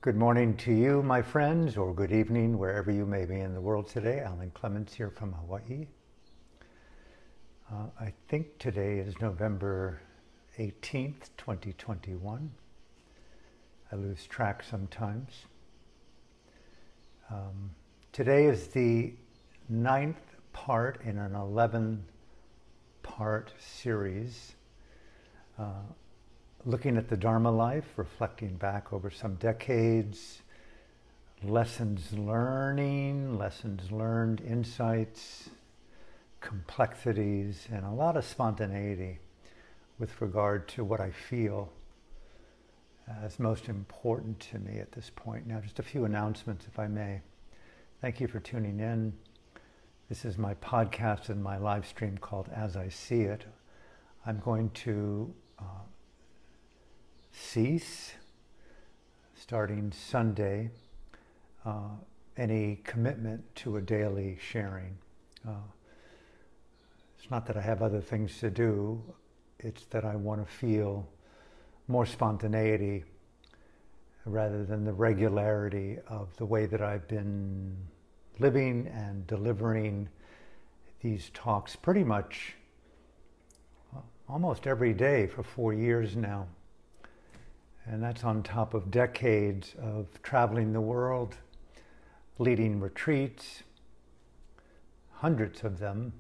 Good morning to you, my friends, or good evening, wherever you may be in the world today. Alan Clements here from Hawaii. I think today is November 18th, 2021. I lose track sometimes. Today is the 9th part in an 11-part series looking at the Dharma life, reflecting back over some decades, lessons learned, insights, complexities, and a lot of spontaneity with regard to what I feel as most important to me at this point. Now, just a few announcements, if I may. Thank you for tuning in. This is my podcast and my live stream called As I See It. I'm going to cease, starting Sunday, any commitment to a daily sharing. It's not that I have other things to do, it's that I want to feel more spontaneity rather than the regularity of the way that I've been living and delivering these talks pretty much almost every day for 4 years now. And that's on top of decades of traveling the world, leading retreats, hundreds of them,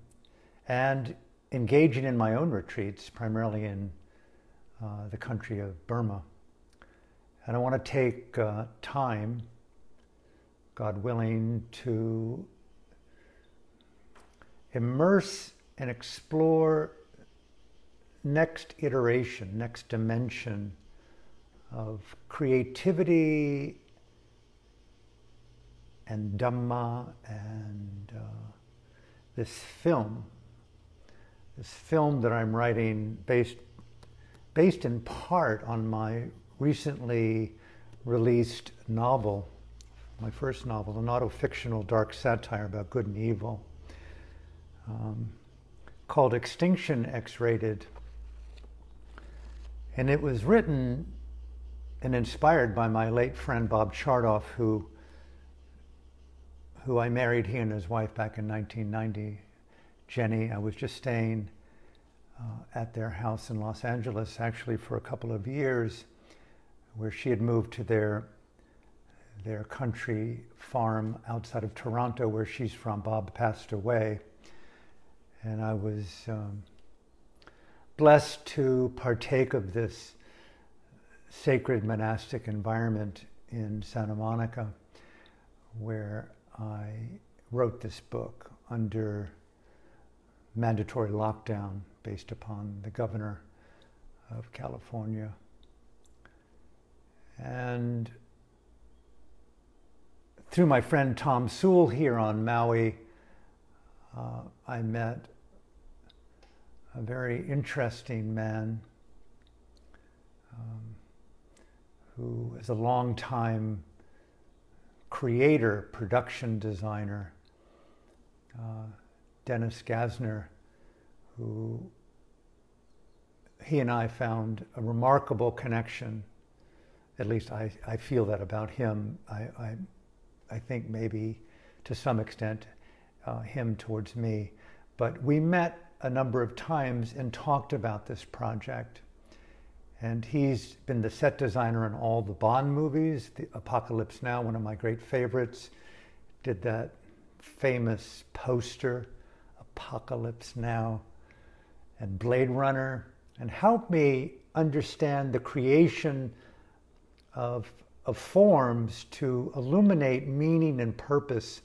and engaging in my own retreats, primarily in the country of Burma. And I want to take time, God willing, to immerse and explore next iteration, next dimension of creativity and Dhamma and this film that I'm writing based in part on my recently released novel, my first novel, an autofictional dark satire about good and evil, called Extinction, X-rated. And it was written and inspired by my late friend Bob Chardoff, who I married, he and his wife, back in 1990. Jenny, I was just staying at their house in Los Angeles, actually for a couple of years, where she had moved to their country farm outside of Toronto, where she's from. Bob passed away, and I was blessed to partake of this sacred monastic environment in Santa Monica, where I wrote this book under mandatory lockdown based upon the governor of California. And through my friend Tom Sewell here on Maui, I met a very interesting man who is a long-time creator, production designer, Dennis Gassner, who he and I found a remarkable connection. At least I feel that about him. I think maybe to some extent him towards me. But we met a number of times and talked about this project. And he's been the set designer in all the Bond movies, the Apocalypse Now, one of my great favorites. Did that famous poster, Apocalypse Now, and Blade Runner, and helped me understand the creation of forms to illuminate meaning and purpose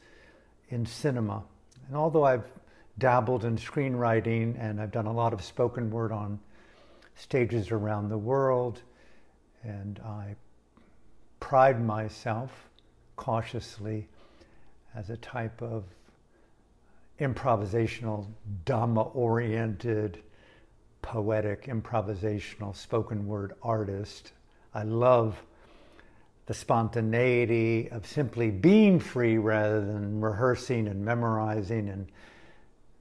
in cinema. And although I've dabbled in screenwriting and I've done a lot of spoken word on stages around the world, and I pride myself cautiously as a type of improvisational, Dhamma-oriented, poetic, improvisational, spoken word artist. I love the spontaneity of simply being free rather than rehearsing and memorizing and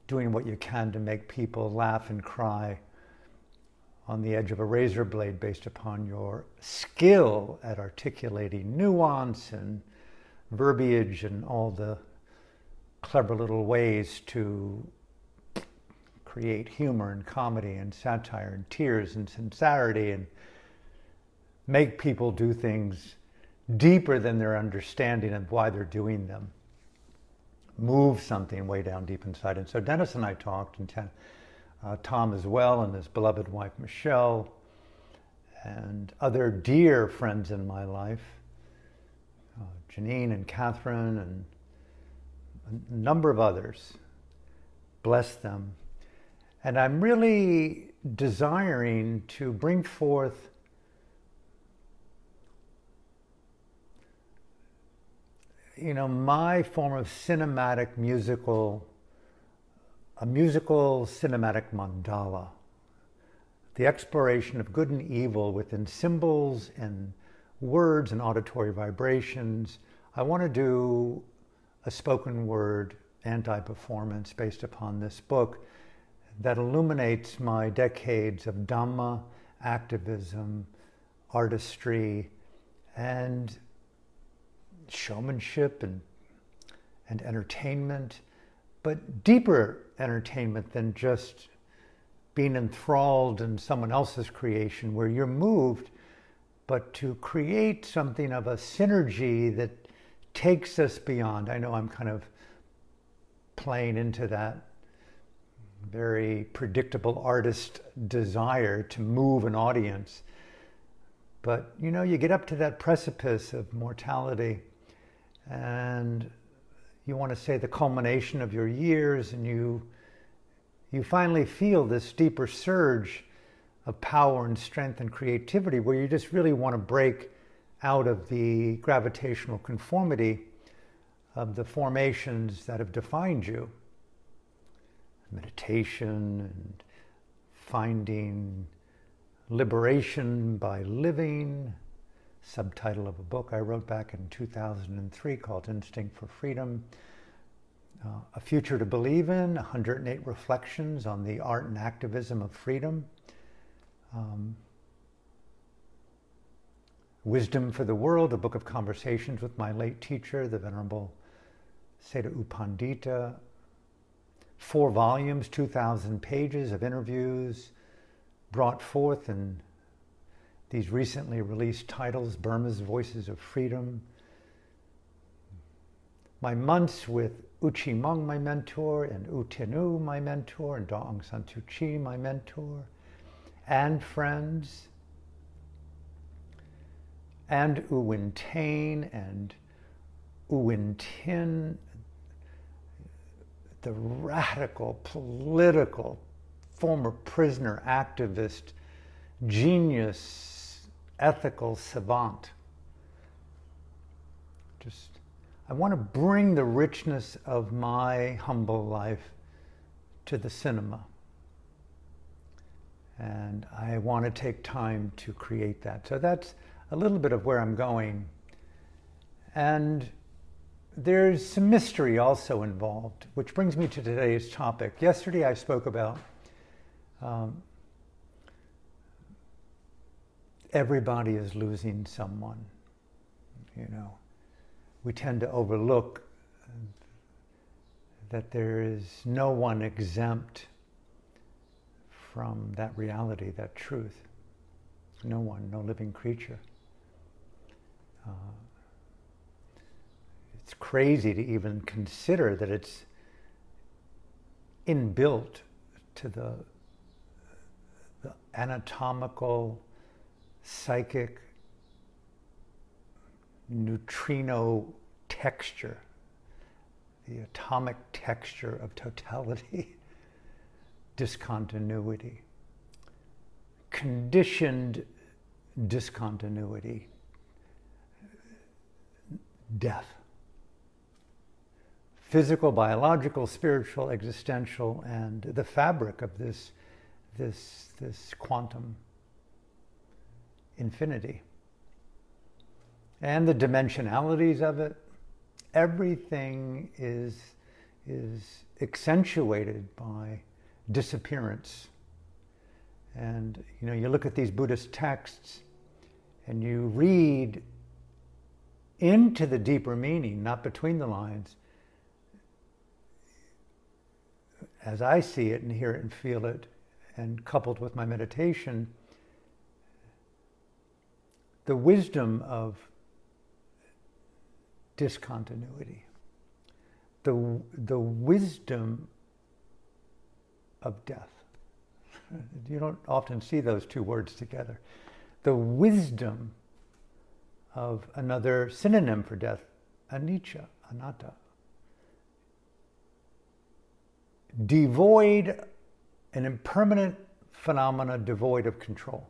doing what you can to make people laugh and cry on the edge of a razor blade based upon your skill at articulating nuance and verbiage and all the clever little ways to create humor and comedy and satire and tears and sincerity and make people do things deeper than their understanding of why they're doing them. Move something way down deep inside. And so Dennis and I talked, and Tom as well, and his beloved wife Michelle, and other dear friends in my life, Janine and Catherine, and a number of others. Bless them. And I'm really desiring to bring forth my form of cinematic musical, a musical cinematic mandala, the exploration of good and evil within symbols and words and auditory vibrations. I want to do a spoken word anti-performance based upon this book that illuminates my decades of Dhamma, activism, artistry, and showmanship and entertainment, but deeper entertainment than just being enthralled in someone else's creation where you're moved, but to create something of a synergy that takes us beyond. I know I'm kind of playing into that very predictable artist desire to move an audience. But you get up to that precipice of mortality and you want to say the culmination of your years, and you finally feel this deeper surge of power and strength and creativity where you just really want to break out of the gravitational conformity of the formations that have defined you. Meditation and finding liberation by living, subtitle of a book I wrote back in 2003 called Instinct for Freedom. A Future to Believe in, 108 Reflections on the Art and Activism of Freedom. Wisdom for the World, a book of conversations with my late teacher, the Venerable Seda U Pandita. 4 volumes, 2,000 pages of interviews brought forth in these recently released titles, Burma's Voices of Freedom. My months with U Chi Mung, my mentor, and U Tinu, my mentor, and Daw Aung San Suu Kyi, my mentor, and friends, and U Win Tain and U Win Tin, the radical, political, former prisoner, activist, genius, ethical savant. I want to bring the richness of my humble life to the cinema. And I want to take time to create that. So that's a little bit of where I'm going. And there's some mystery also involved, which brings me to today's topic. Yesterday I spoke about everybody is losing someone. We tend to overlook that there is no one exempt from that reality, that truth. No one, no living creature. It's crazy to even consider that it's inbuilt to the anatomical, psychic, neutrino texture, the atomic texture of totality, discontinuity, conditioned discontinuity, death. Physical, biological, spiritual, existential, and the fabric of this quantum infinity. And the dimensionalities of it, everything is accentuated by disappearance And you look at these Buddhist texts and you read into the deeper meaning, not between the lines, as I see it and hear it and feel it, and coupled with my meditation, the wisdom of discontinuity, the wisdom of death. You don't often see those two words together. The wisdom of another synonym for death, anicca, anatta. Devoid, an impermanent phenomena devoid of control.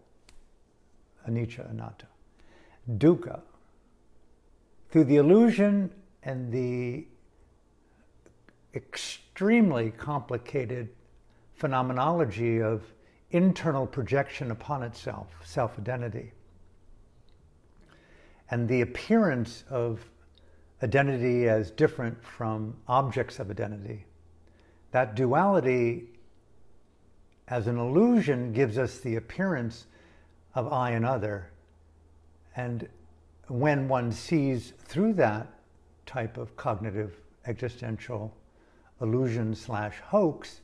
Anicca, anatta. Dukkha. Through the illusion and the extremely complicated phenomenology of internal projection upon itself, self-identity, and the appearance of identity as different from objects of identity. That duality as an illusion gives us the appearance of I and other. And when one sees through that type of cognitive existential illusion/hoax,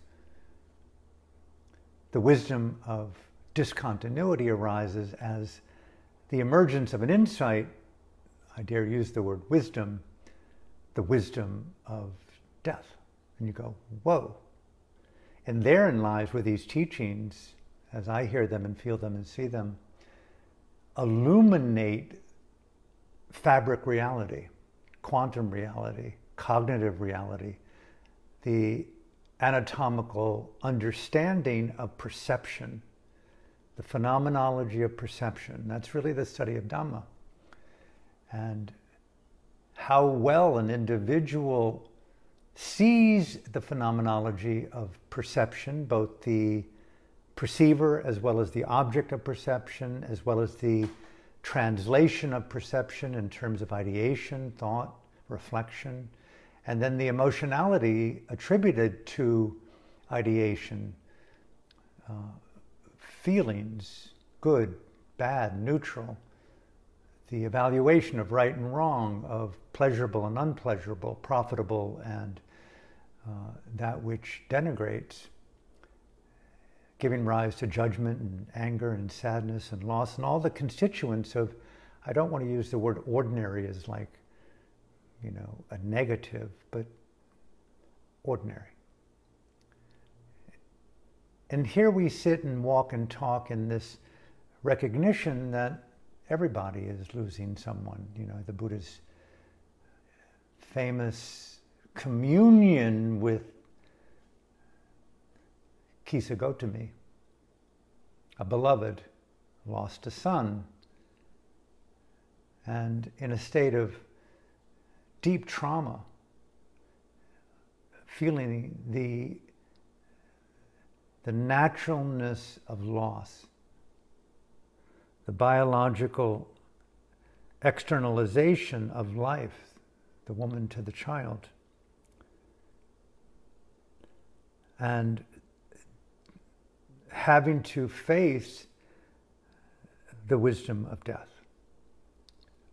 the wisdom of discontinuity arises as the emergence of an insight, I dare use the word wisdom, the wisdom of death. And you go, whoa. And therein lies where these teachings, as I hear them and feel them and see them, illuminate fabric reality, quantum reality, cognitive reality, the anatomical understanding of perception, the phenomenology of perception. That's really the study of Dhamma. And how well an individual sees the phenomenology of perception, both the perceiver as well as the object of perception, as well as the translation of perception in terms of ideation, thought, reflection, and then the emotionality attributed to ideation, feelings, good, bad, neutral, the evaluation of right and wrong, of pleasurable and unpleasurable, profitable and that which denigrates, giving rise to judgment and anger and sadness and loss and all the constituents of, I don't want to use the word ordinary as like, a negative, but ordinary. And here we sit and walk and talk in this recognition that everybody is losing someone. The Buddha's famous communion with Kisa Gotami, a beloved, lost a son, and in a state of deep trauma, feeling the naturalness of loss, the biological externalization of life, the woman to the child, and having to face the wisdom of death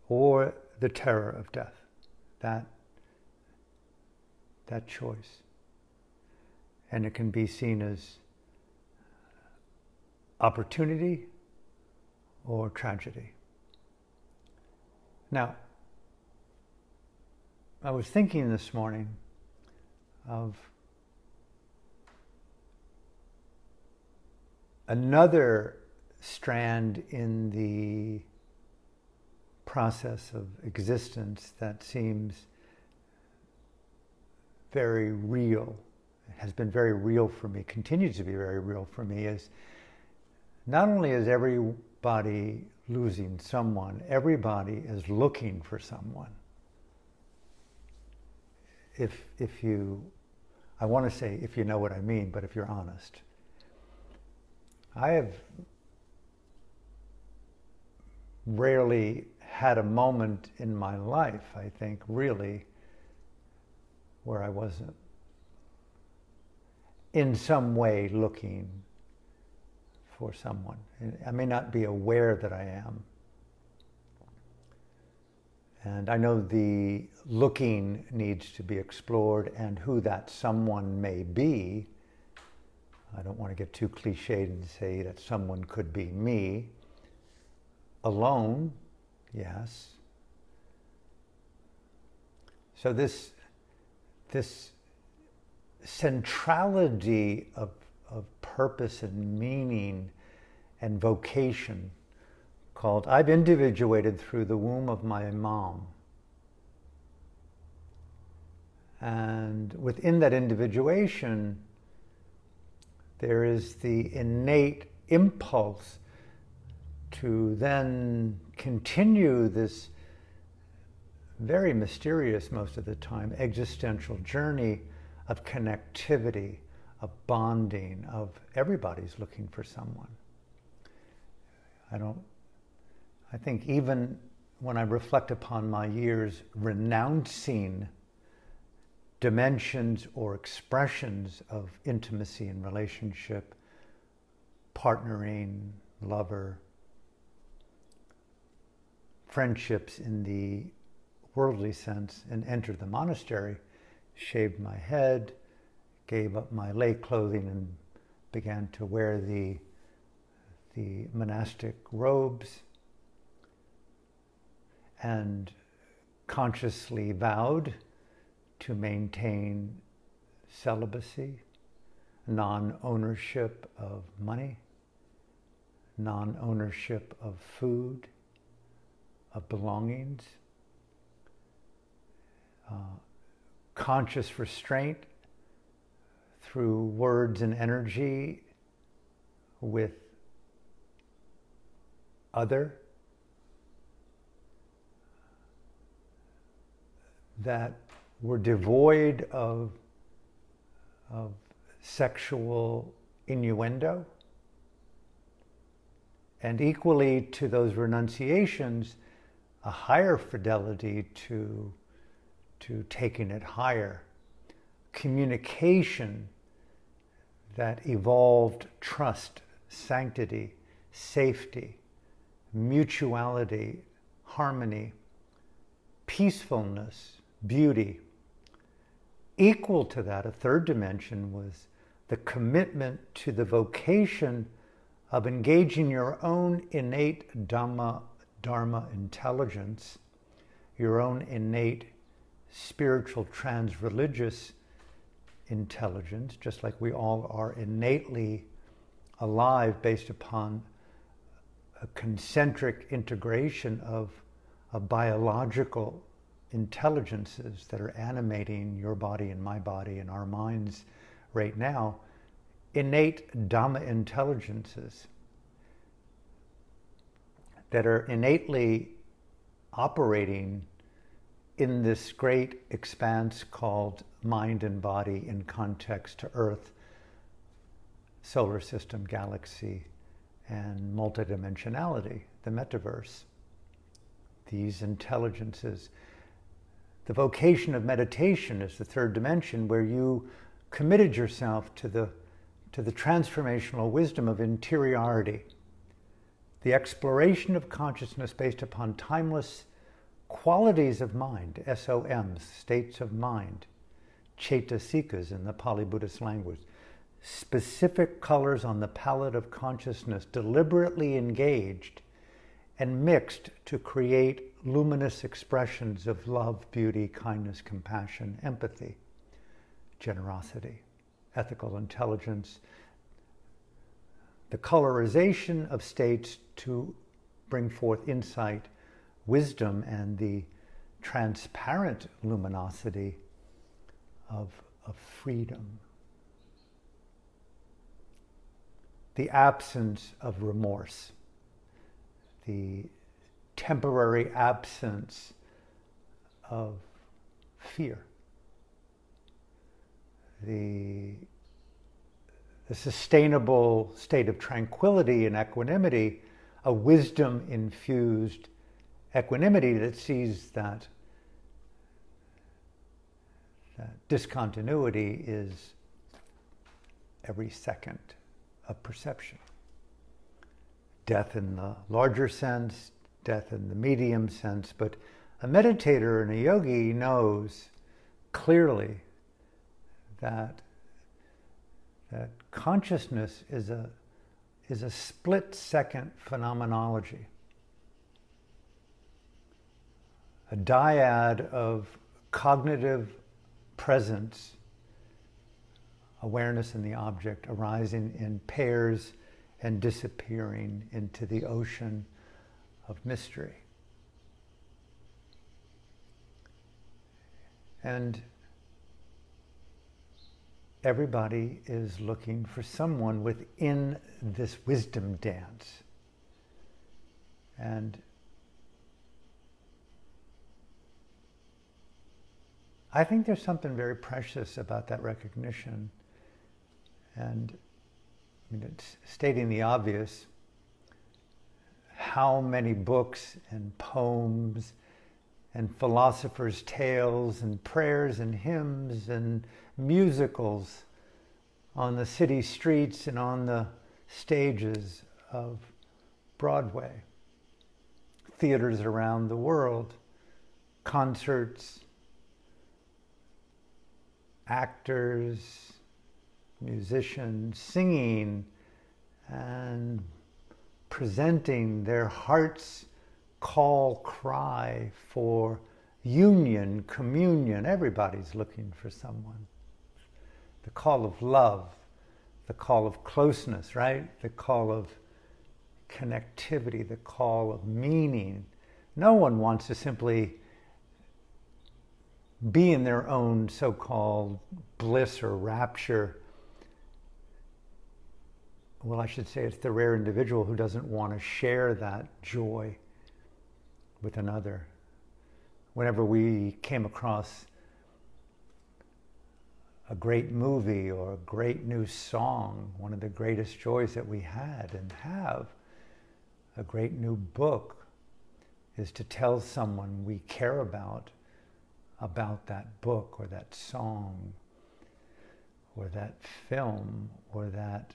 or the terror of death. That choice. And it can be seen as opportunity or tragedy. Now, I was thinking this morning of another strand in the process of existence that seems very real, has been very real for me, continues to be very real for me, is not only is everybody losing someone, everybody is looking for someone. If you, I want to say if you know what I mean, but if you're honest. I have rarely had a moment in my life, I think, really, where I wasn't in some way looking for someone. I may not be aware that I am. And I know the looking needs to be explored, and who that someone may be. I don't want to get too cliched and say that someone could be me. Alone, yes. So this centrality of purpose and meaning and vocation, called I've individuated through the womb of my mom. And within that individuation, there is the innate impulse to then continue this very mysterious, most of the time, existential journey of connectivity, of bonding, of everybody's looking for someone. I think even when I reflect upon my years renouncing dimensions or expressions of intimacy and relationship, partnering, lover, friendships in the worldly sense, and entered the monastery, shaved my head, gave up my lay clothing, and began to wear the monastic robes, and consciously vowed to maintain celibacy, non-ownership of money, non-ownership of food, of belongings, conscious restraint through words and energy with other, that were devoid of sexual innuendo, and equally to those renunciations, a higher fidelity to taking it higher. Communication that evolved trust, sanctity, safety, mutuality, harmony, peacefulness, beauty. Equal to that, a third dimension was the commitment to the vocation of engaging your own innate Dhamma, Dharma intelligence, your own innate spiritual trans-religious intelligence, just like we all are innately alive based upon a concentric integration of biological intelligences that are animating your body and my body and our minds right now, innate Dhamma intelligences that are innately operating in this great expanse called mind and body in context to Earth, solar system, galaxy, and multidimensionality, the metaverse. These intelligences. The vocation of meditation is the third dimension, where you committed yourself to the transformational wisdom of interiority, the exploration of consciousness based upon timeless qualities of mind, SOMs, states of mind, cetasikas in the Pali Buddhist language, specific colors on the palette of consciousness deliberately engaged and mixed to create luminous expressions of love, beauty, kindness, compassion, empathy, generosity, ethical intelligence, the colorization of states to bring forth insight, wisdom, and the transparent luminosity of freedom. The absence of remorse, the temporary absence of fear, the sustainable state of tranquility and equanimity, a wisdom-infused equanimity that sees that discontinuity is every second of perception. death in the larger sense, death in the medium sense, but a meditator and a yogi knows clearly that consciousness is a split-second phenomenology, a dyad of cognitive presence, awareness in the object, arising in pairs and disappearing into the ocean of mystery. And everybody is looking for someone within this wisdom dance. And I think there's something very precious about that recognition. And I mean, it's stating the obvious, how many books and poems and philosophers' tales and prayers and hymns and musicals on the city streets and on the stages of Broadway, theaters around the world, concerts, actors, musicians singing and presenting their heart's cry for union, communion. Everybody's looking for someone. The call of love, the call of closeness, right? The call of connectivity, the call of meaning. No one wants to simply be in their own so-called bliss or rapture. Well, I should say it's the rare individual who doesn't want to share that joy with another. Whenever we came across a great movie or a great new song, one of the greatest joys that we had and have, a great new book, is to tell someone we care about that book or that song or that film or that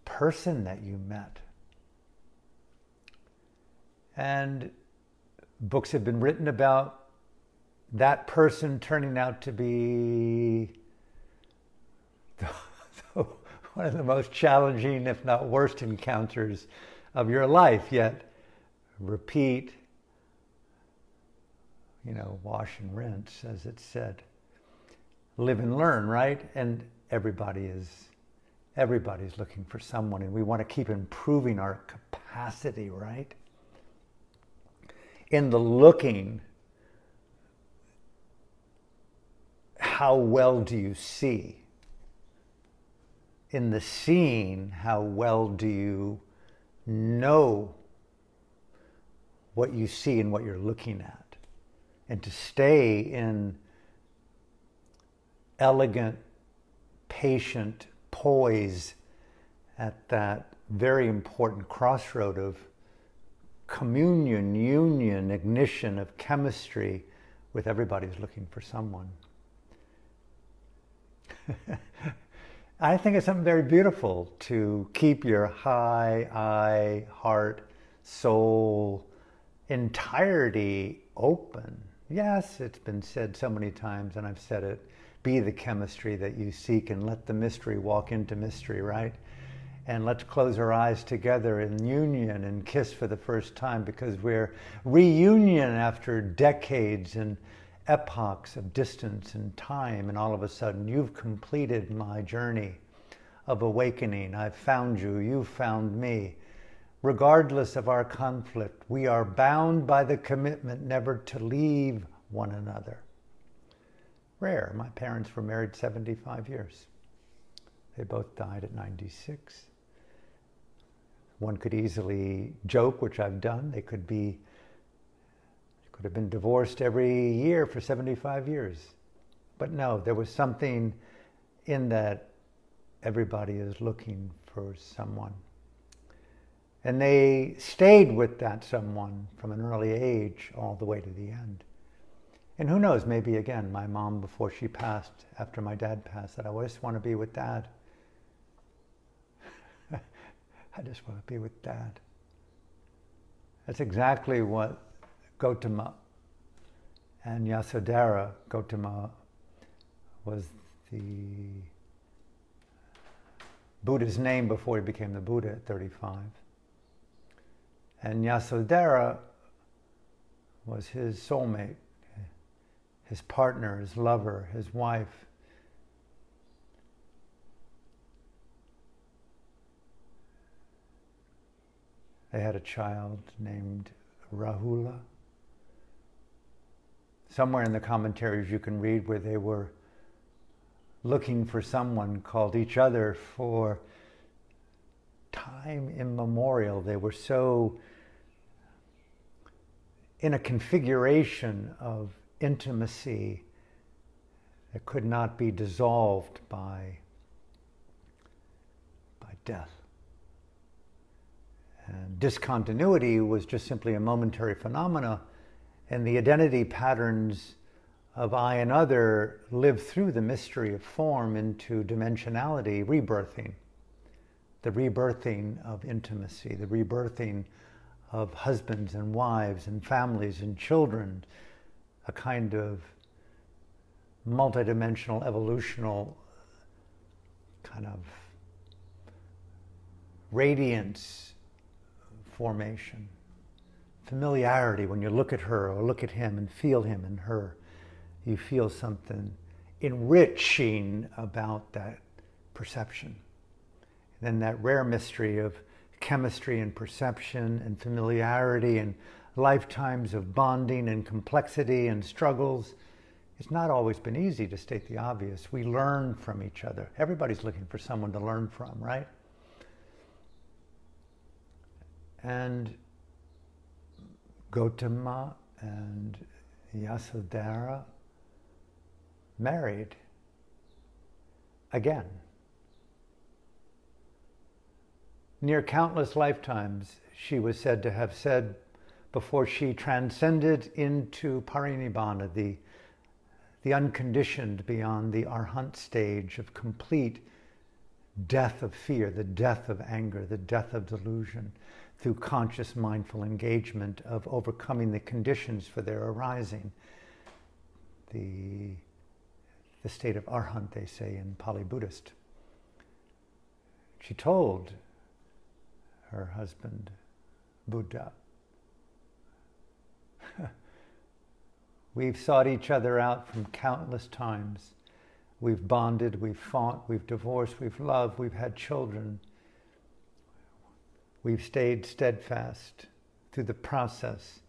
person that you met. And books have been written about that person turning out to be one of the most challenging, if not worst, encounters of your life. Yet, repeat, wash and rinse, as it said. Live and learn, right? And everybody's looking for someone, and we want to keep improving our capacity, right? In the looking, how well do you see? In the seeing, how well do you know what you see and what you're looking at? And to stay in elegant, patient poise at that very important crossroad of communion, union, ignition of chemistry with everybody's looking for someone. I think it's something very beautiful to keep your eye, heart, soul, entirety open. Yes, it's been said so many times, and I've said it, be the chemistry that you seek and let the mystery walk into mystery, right? And let's close our eyes together in union and kiss for the first time, because we're reunion after decades and epochs of distance and time, and all of a sudden you've completed my journey of awakening. I've found you, you've found me. Regardless of our conflict, we are bound by the commitment never to leave one another. Rare. My parents were married 75 years. They both died at 96. One could easily joke, which I've done, they could have been divorced every year for 75 years. But no, there was something in that everybody is looking for someone. And they stayed with that someone from an early age all the way to the end. And who knows, maybe again, my mom, before she passed, after my dad passed, said, I just want to be with Dad. I just want to be with Dad. That's exactly what Gautama and Yasodhara. Gautama was the Buddha's name before he became the Buddha at 35. And Yasodhara was his soulmate, his partner, his lover, his wife. They had a child named Rahula. Somewhere in the commentaries you can read where they were looking for someone, called each other for time immemorial. They were so in a configuration of intimacy that could not be dissolved by death. And discontinuity was just simply a momentary phenomena, and the identity patterns of I and other live through the mystery of form into dimensionality, rebirthing. The rebirthing of intimacy, the rebirthing of husbands and wives and families and children, a kind of multidimensional, evolutional kind of radiance formation. Familiarity, when you look at her or look at him and feel him and her, you feel something enriching about that perception. And then that rare mystery of chemistry and perception and familiarity and lifetimes of bonding and complexity and struggles. It's not always been easy, to state the obvious. We learn from each other. Everybody's looking for someone to learn from, right? And Gautama and Yasodhara married again. Near countless lifetimes, she was said to have said before she transcended into parinibbana, the unconditioned beyond the arhat stage of complete death of fear, the death of anger, the death of delusion, through conscious mindful engagement of overcoming the conditions for their arising. The state of arhat, they say in Pali Buddhist. She told her husband, Buddha, we've sought each other out from countless times. We've bonded, we've fought, we've divorced, we've loved, we've had children. We've stayed steadfast through the process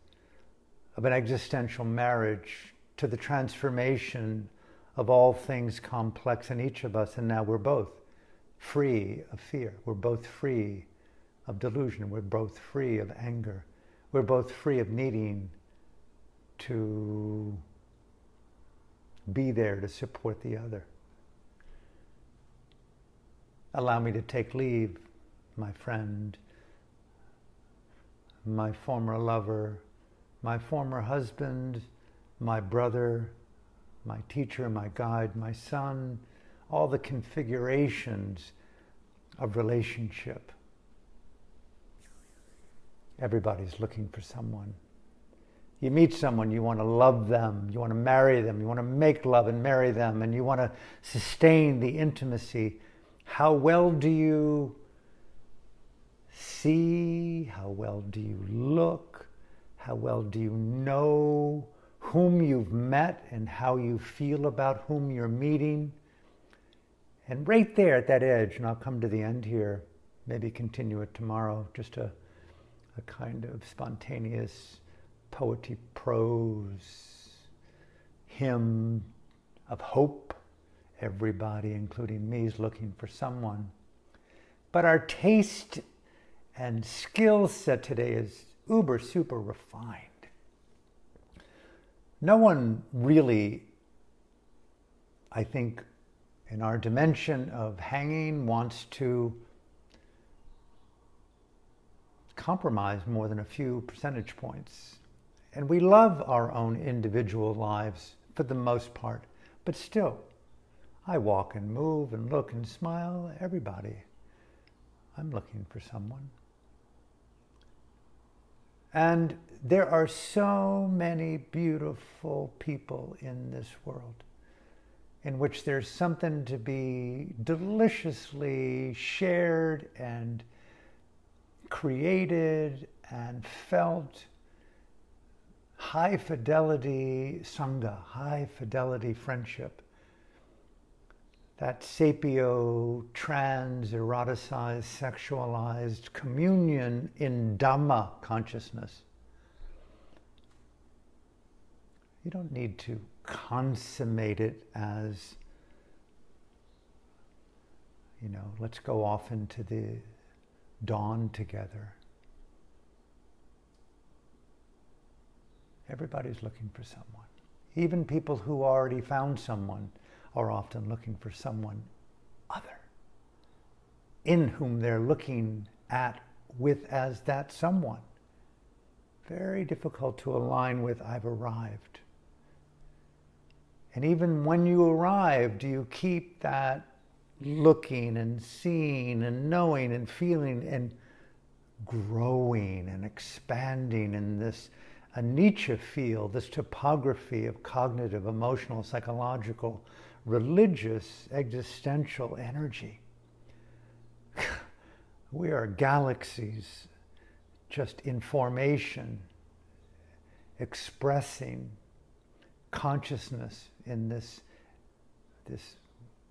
of an existential marriage to the transformation of all things complex in each of us, and now we're both free of fear. We're both free of delusion. We're both free of anger. We're both free of needing to be there to support the other. Allow me to take leave, my friend, my former lover, my former husband, my brother, my teacher, my guide, my son, all the configurations of relationship. Everybody's looking for someone. You meet someone, you want to love them, you want to marry them, you want to make love and marry them, and you want to sustain the intimacy. How well do you see? How well do you look? How well do you know whom you've met and how you feel about whom you're meeting? And right there at that edge, and I'll come to the end here, maybe continue it tomorrow, just a kind of spontaneous poetry prose hymn of hope. Everybody, including me, is looking for someone. But our taste and skill set today is uber, super refined. No one really, I think, in our dimension of hanging wants to compromise more than a few percentage points. And we love our own individual lives for the most part, but still, I walk and move and look and smile. Everybody, I'm looking for someone. And there are so many beautiful people in this world in which there's something to be deliciously shared and created and felt. High fidelity sangha, high fidelity friendship. That sapio, trans, eroticized, sexualized communion in Dhamma consciousness. You don't need to consummate it as, let's go off into the dawn together. Everybody's looking for someone. Even people who already found someone are often looking for someone other, in whom they're looking at with as that someone. Very difficult to align with I've arrived. And even when you arrive, do you keep that looking and seeing and knowing and feeling and growing and expanding in this a Nietzsche field, this topography of cognitive, emotional, psychological, religious, existential energy? We are galaxies just in formation, expressing consciousness in this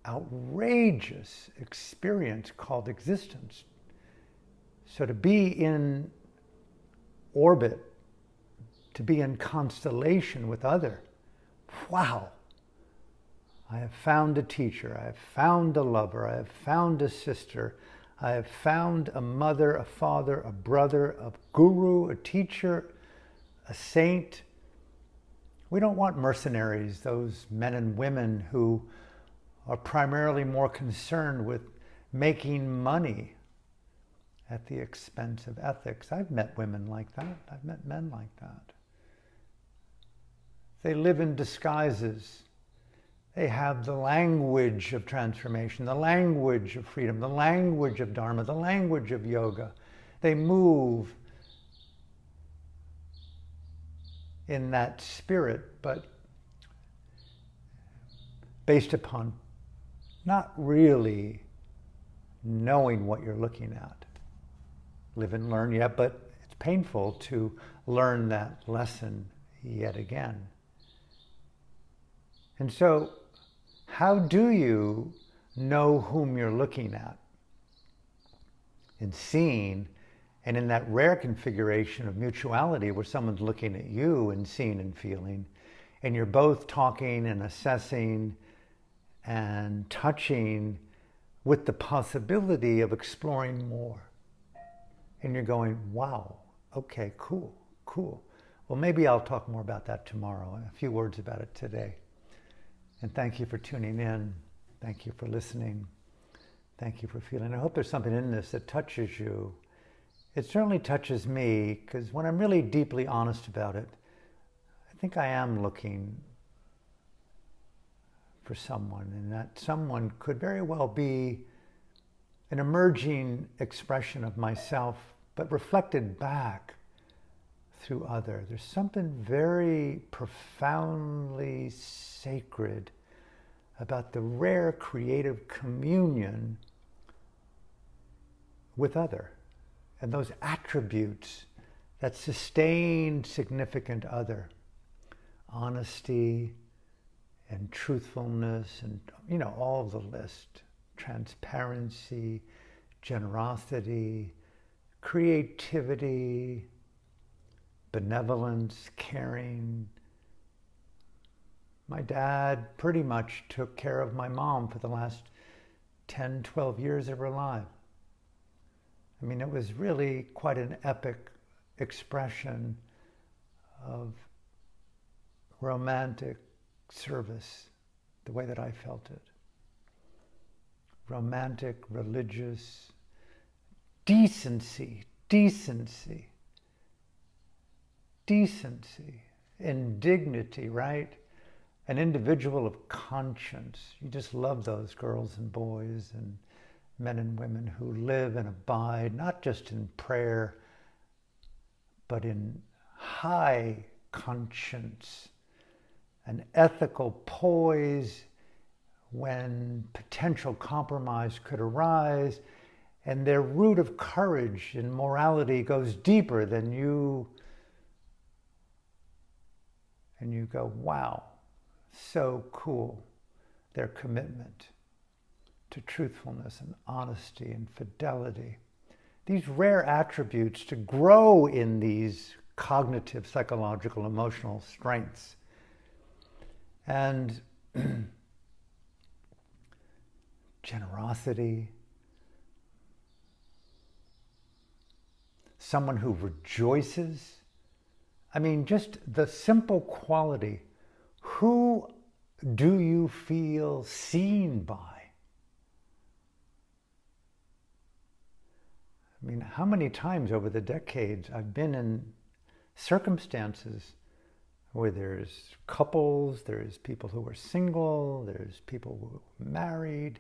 outrageous experience called existence. So to be in orbit, to be in constellation with other, wow. I have found a teacher, I have found a lover, I have found a sister, I have found a mother, a father, a brother, a guru, a teacher, a saint. We don't want mercenaries, those men and women who are primarily more concerned with making money at the expense of ethics. I've met women like that. I've met men like that. They live in disguises. They have the language of transformation, the language of freedom, the language of Dharma, the language of yoga. They move in that spirit, but based upon not really knowing what you're looking at. Live and learn, yeah, but it's painful to learn that lesson yet again. And so, how do you know whom you're looking at and seeing, and in that rare configuration of mutuality where someone's looking at you and seeing and feeling, and you're both talking and assessing and touching with the possibility of exploring more. And you're going, wow, okay, cool. Well, maybe I'll talk more about that tomorrow, a few words about it today. And thank you for tuning in. Thank you for listening. Thank you for feeling. I hope there's something in this that touches you. It certainly touches me, because when I'm really deeply honest about it, I think I am looking for someone, and that someone could very well be an emerging expression of myself, but reflected back through other. There's something very profoundly sacred about the rare creative communion with other, and those attributes that sustain significant other. Honesty and truthfulness and, all of the list. Transparency, generosity, creativity, benevolence, caring. My dad pretty much took care of my mom for the last 10, 12 years of her life. I mean, it was really quite an epic expression of romantic service, the way that I felt it. Romantic, religious, decency, and dignity, right? An individual of conscience. You just love those girls and boys and men and women who live and abide, not just in prayer, but in high conscience, an ethical poise when potential compromise could arise, and their root of courage and morality goes deeper than you. And you go, wow, so cool, their commitment to truthfulness and honesty and fidelity. These rare attributes to grow in these cognitive, psychological, emotional strengths. And generosity, someone who rejoices. I mean, just the simple quality. Who do you feel seen by? I mean, how many times over the decades I've been in circumstances where there's couples, there's people who are single, there's people who are married.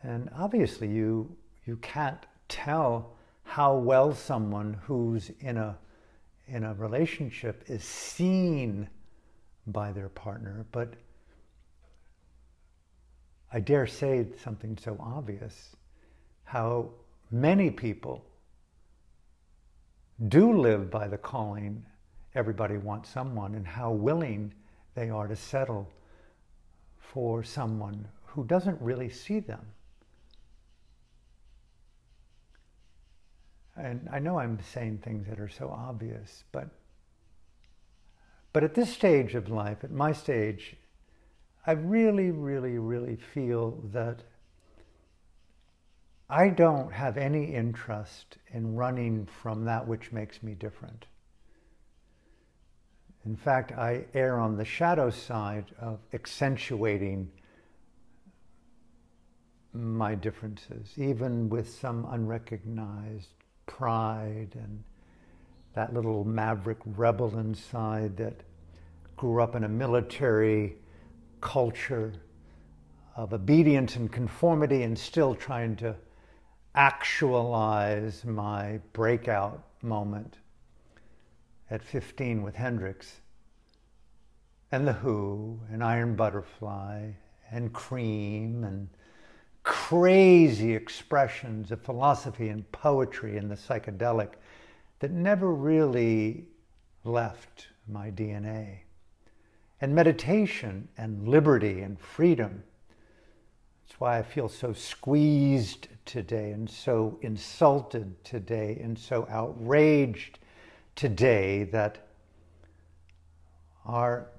And obviously you can't tell how well someone who's in a relationship is seen by their partner, but I dare say something so obvious, how many people do live by the calling, everybody wants someone, and how willing they are to settle for someone who doesn't really see them. And I know I'm saying things that are so obvious, but at this stage of life, at my stage, I really, really, really feel that I don't have any interest in running from that which makes me different. In fact, I err on the shadow side of accentuating my differences, even with some unrecognized pride and that little maverick rebel inside that grew up in a military culture of obedience and conformity and still trying to actualize my breakout moment at 15 with Hendrix and The Who and Iron Butterfly and Cream and crazy expressions of philosophy and poetry and the psychedelic that never really left my DNA. And meditation and liberty and freedom. That's why I feel so squeezed today and so insulted today and so outraged today that our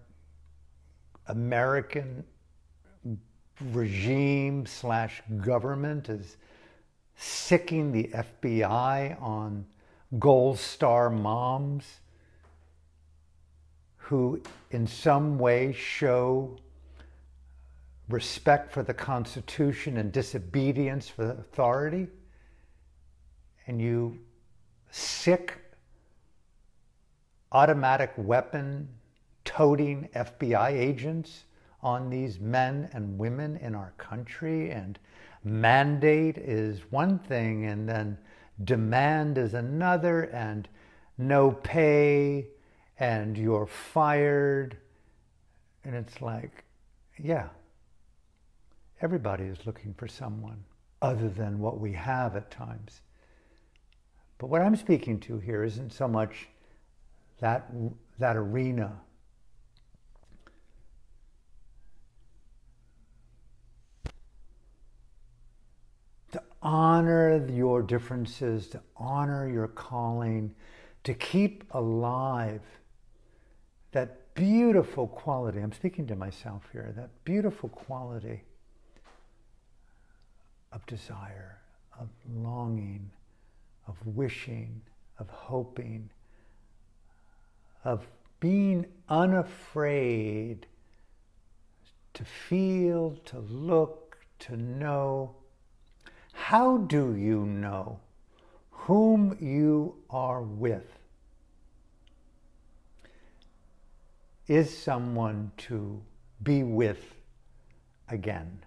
American regime / government is sicking the FBI on Gold Star moms who in some way show respect for the Constitution and disobedience for authority, and you sick automatic weapon toting FBI agents on these men and women in our country, and mandate is one thing and then demand is another, and no pay and you're fired. And it's like, yeah, everybody is looking for someone other than what we have at times. But what I'm speaking to here isn't so much that arena. To honor your differences, to honor your calling, to keep alive that beautiful quality. I'm speaking to myself here, that beautiful quality of desire, of longing, of wishing, of hoping, of being unafraid to feel, to look, to know. How do you know whom you are with? Is someone to be with again?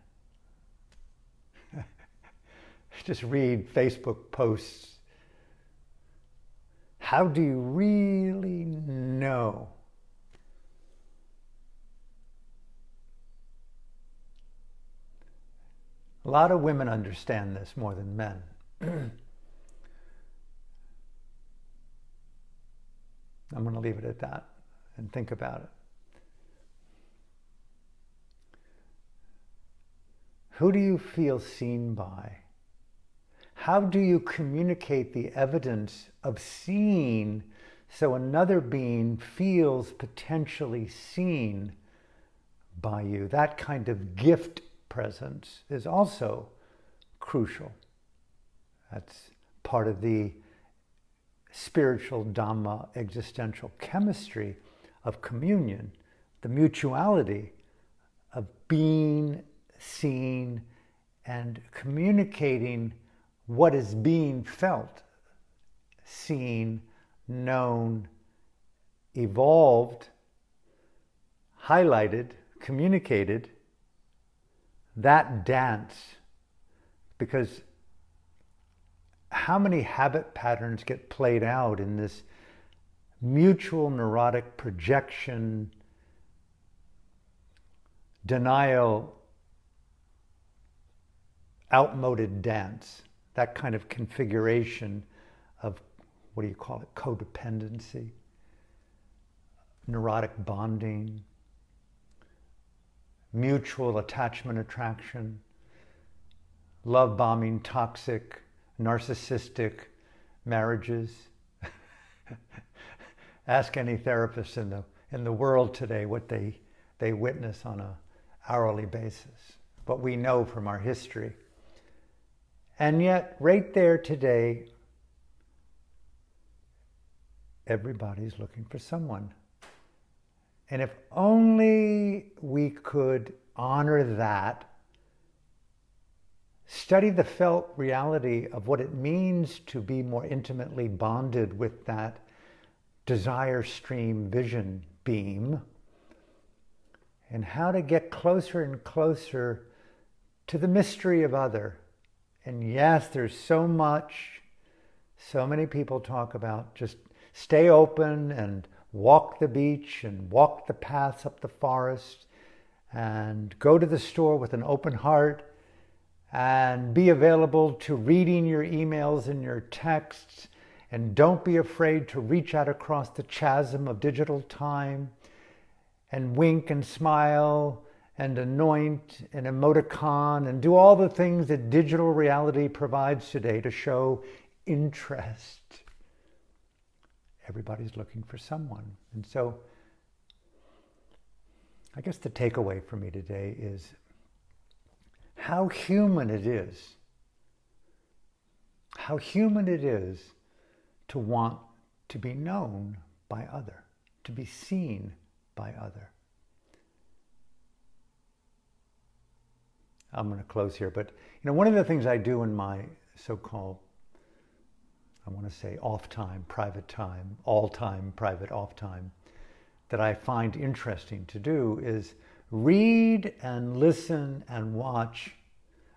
Just read Facebook posts How do you really know? A lot of women understand this more than men. I'm going to leave it at that and think about it. Who do you feel seen by? How do you communicate the evidence of seeing so another being feels potentially seen by you? That kind of gift presence is also crucial. That's part of the spiritual Dhamma existential chemistry of communion, the mutuality of being seen and communicating what is being felt, seen, known, evolved, highlighted, communicated, that dance. Because how many habit patterns get played out in this mutual neurotic projection, denial, outmoded dance, that kind of configuration of, what do you call it, codependency, neurotic bonding, mutual attachment attraction, love bombing, toxic, narcissistic marriages. Ask any therapist in the world today what they witness on an hourly basis, what we know from our history. And yet, right there today, everybody's looking for someone. And if only we could honor that, study the felt reality of what it means to be more intimately bonded with that desire stream vision beam, and how to get closer and closer to the mystery of other. And yes, there's so many people talk about just stay open and walk the beach and walk the paths up the forest and go to the store with an open heart and be available to reading your emails and your texts, and don't be afraid to reach out across the chasm of digital time and wink and smile and anoint and emoticon and do all the things that digital reality provides today to show interest. Everybody's looking for someone. And so I guess the takeaway for me today is how human it is. How human it is to want to be known by other, to be seen by other. I'm going to close here, but one of the things I do in my so-called, I want to say off time, private time, all time, private off time, that I find interesting to do is read and listen and watch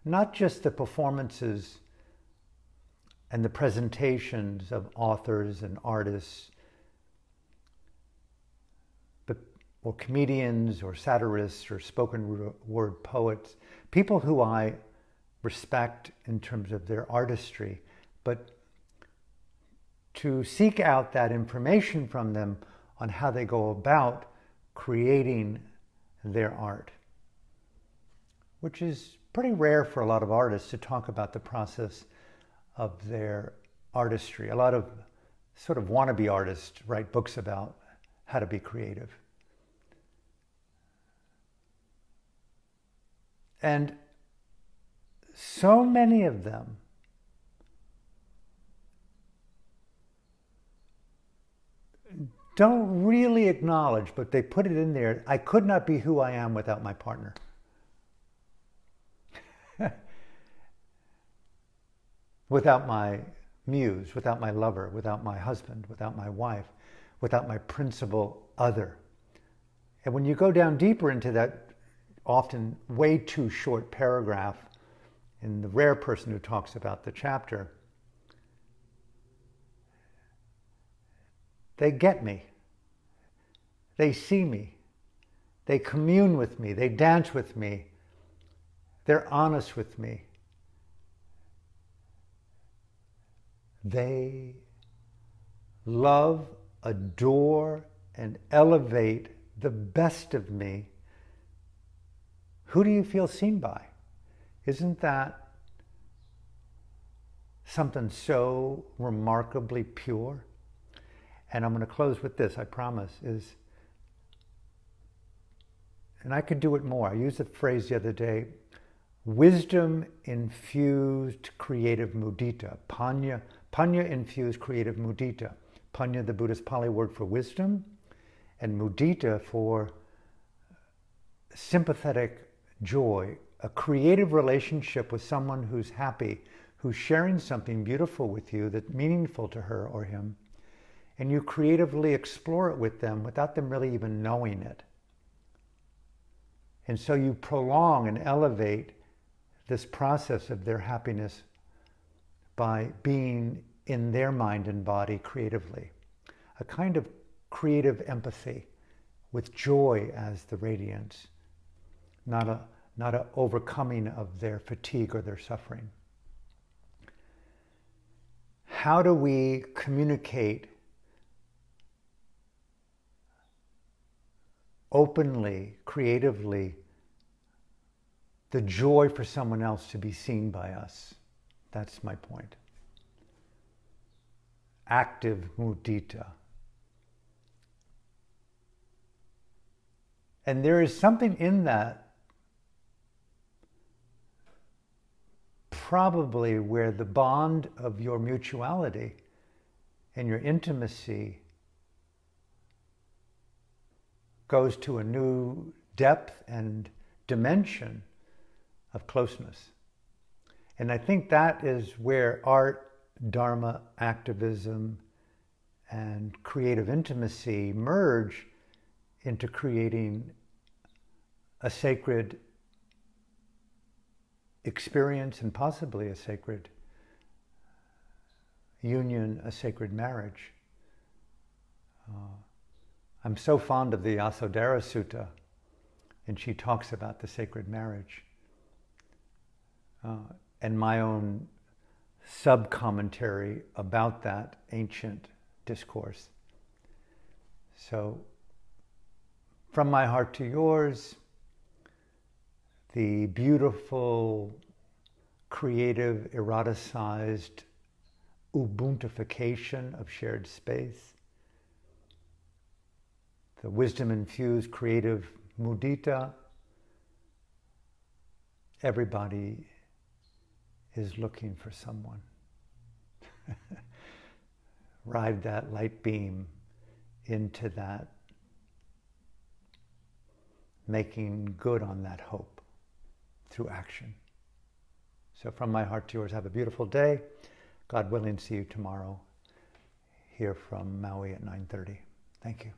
not just the performances and the presentations of authors and artists, or comedians or satirists or spoken word poets, people who I respect in terms of their artistry, but to seek out that information from them on how they go about creating their art, which is pretty rare for a lot of artists to talk about the process of their artistry. A lot of sort of wannabe artists write books about how to be creative. And so many of them don't really acknowledge, but they put it in there, I could not be who I am without my partner. Without my muse, without my lover, without my husband, without my wife, without my principal other. And when you go down deeper into that often way too short paragraph in the rare person who talks about the chapter, they get me. They see me. They commune with me. They dance with me. They're honest with me. They love, adore, and elevate the best of me. Who do you feel seen by? Isn't that something so remarkably pure? And I'm going to close with this, I promise, and I could do it more. I used the phrase the other day, wisdom-infused creative mudita. Panya-infused creative mudita. Panya, the Buddhist Pali word for wisdom, and mudita for sympathetic joy, a creative relationship with someone who's happy, who's sharing something beautiful with you that's meaningful to her or him, and you creatively explore it with them without them really even knowing it. And so you prolong and elevate this process of their happiness by being in their mind and body creatively. A kind of creative empathy with joy as the radiance, not a overcoming of their fatigue or their suffering. How do we communicate openly, creatively, the joy for someone else to be seen by us? That's my point. Active mudita. And there is something in that, probably where the bond of your mutuality and your intimacy goes to a new depth and dimension of closeness. And I think that is where art, Dharma, activism, and creative intimacy merge into creating a sacred experience and possibly a sacred union, a sacred marriage. I'm so fond of the Yasodhara Sutta, and she talks about the sacred marriage. And my own sub-commentary about that ancient discourse. So, from my heart to yours, the beautiful, creative, eroticized ubuntification of shared space, the wisdom-infused creative mudita. Everybody is looking for someone. Ride that light beam into that, making good on that hope through action. So from my heart to yours, have a beautiful day. God willing, see you tomorrow here from Maui at 9:30. Thank you.